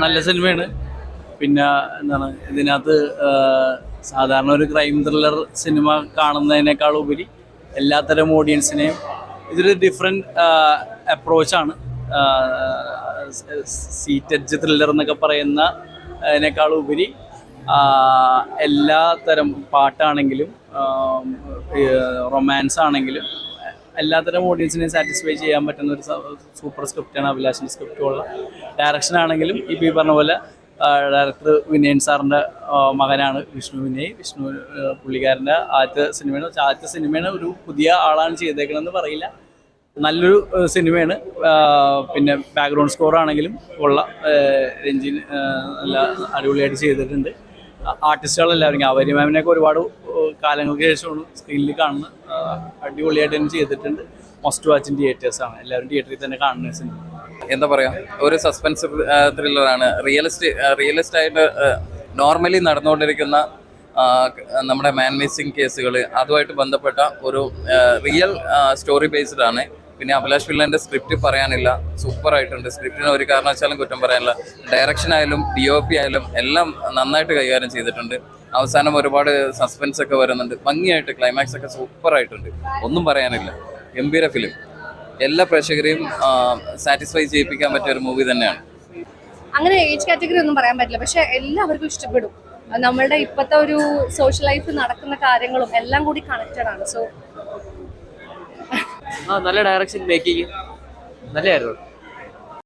നല്ല സിനിമയാണ്. പിന്നെ എന്താണ് ഇതിനകത്ത് സാധാരണ ഒരു ക്രൈം ത്രില്ലർ സിനിമ കാണുന്നതിനേക്കാൾ ഉപരി എല്ലാത്തരം ഓഡിയൻസിനെയും ഇതൊരു ഡിഫറെൻറ്റ് അപ്രോച്ചാണ്. സീറ്റഡ്ജ് ത്രില്ലർ എന്നൊക്കെ പറയുന്ന അതിനേക്കാൾ ഉപരി എല്ലാ തരം പാട്ടാണെങ്കിലും റൊമാൻസ് ആണെങ്കിലും എല്ലാത്തരം ഓഡിയൻസിനെയും സാറ്റിസ്ഫൈ ചെയ്യാൻ പറ്റുന്ന ഒരു സൂപ്പർ സ്ക്രിപ്റ്റാണ് അഭിലാഷിൻ്റെ സ്ക്രിപ്റ്റുള്ള. ഡയറക്ഷൻ ആണെങ്കിലും ഈ പറഞ്ഞ പോലെ ഡയറക്ടർ വിനയൻ സാറിൻ്റെ മകനാണ് വിഷ്ണു വിനയ്. പുള്ളിക്കാരൻ്റെ ആദ്യത്തെ സിനിമയാണ് ഒരു പുതിയ ആളാണ് ചെയ്തേക്കണമെന്ന് പറയില്ല. നല്ലൊരു സിനിമയാണ്. പിന്നെ ബാക്ക്ഗ്രൗണ്ട് സ്കോർ ആണെങ്കിലും ഉള്ള രഞ്ജിൻ നല്ല അടിപൊളിയായിട്ട് ചെയ്തിട്ടുണ്ട്. ആർട്ടിസ്റ്റുകളെല്ലാവരും അവരി മാമിനെയൊക്കെ ഒരുപാട് കാലങ്ങൾക്ക് ശേഷമാണ് സ്ക്രീനിൽ കാണുന്നത്. അടിപൊളിയായിട്ട് തന്നെ ചെയ്തിട്ടുണ്ട്. മസ്റ്റ് വാച്ച് ഇൻ തിയേറ്റേഴ്സാണ്. എല്ലാവരും തിയേറ്ററിൽ തന്നെ കാണുന്ന സിനിമ. എന്താ പറയുക, ഒരു സസ്പെൻസ് ത്രില്ലറാണ്. റിയലിസ്റ്റ് ആയിട്ട് നോർമലി നടന്നുകൊണ്ടിരിക്കുന്ന നമ്മുടെ മാൻ മിസ്സിങ് കേസുകൾ അതുമായിട്ട് ബന്ധപ്പെട്ട ഒരു റിയൽ സ്റ്റോറി ബേസ്ഡ് ആണ്. പിന്നെ അഭിലാഷ് പിള്ളേൻ്റെ സ്ക്രിപ്റ്റ് പറയാനില്ല, സൂപ്പറായിട്ടുണ്ട്. സ്ക്രിപ്റ്റിന് ഒരു കാരണവശാലും കുറ്റം പറയാനില്ല. ഡയറക്ഷൻ ആയാലും DOP ആയാലും എല്ലാം നന്നായിട്ട് കൈകാര്യം ചെയ്തിട്ടുണ്ട്. അവസാനം ഒരുപാട് സസ്പെൻസ് ഒക്കെ വരുന്നുണ്ട്. ഭംഗിയായിട്ട് ക്ലൈമാക്സ് ഒക്കെ സൂപ്പറായിട്ടുണ്ട്. ഒന്നും പറയാനില്ല. ഗംഭീര ഫിലിം. എല്ലാ പ്രേക്ഷകരെയും സാറ്റിസ്ഫൈ ചെയ്യിപ്പിക്കാൻ പറ്റിയ ഒരു മൂവി തന്നെയാണ്. അങ്ങനെ ഏജ് കാറ്റഗറി ഒന്നും പറയാൻ പറ്റില്ല, പക്ഷെ എല്ലാവർക്കും ഇഷ്ടപ്പെടും. നമ്മളുടെ ഇപ്പോഴത്തെ ഒരു സോഷ്യൽ ലൈഫ് നടക്കുന്ന കാര്യങ്ങളും എല്ലാം കൂടി കണക്റ്റഡ് ആണ്. സോ നല്ല ഡയറക്ഷൻ, മേക്കിങ് നല്ലതായിരുന്നു.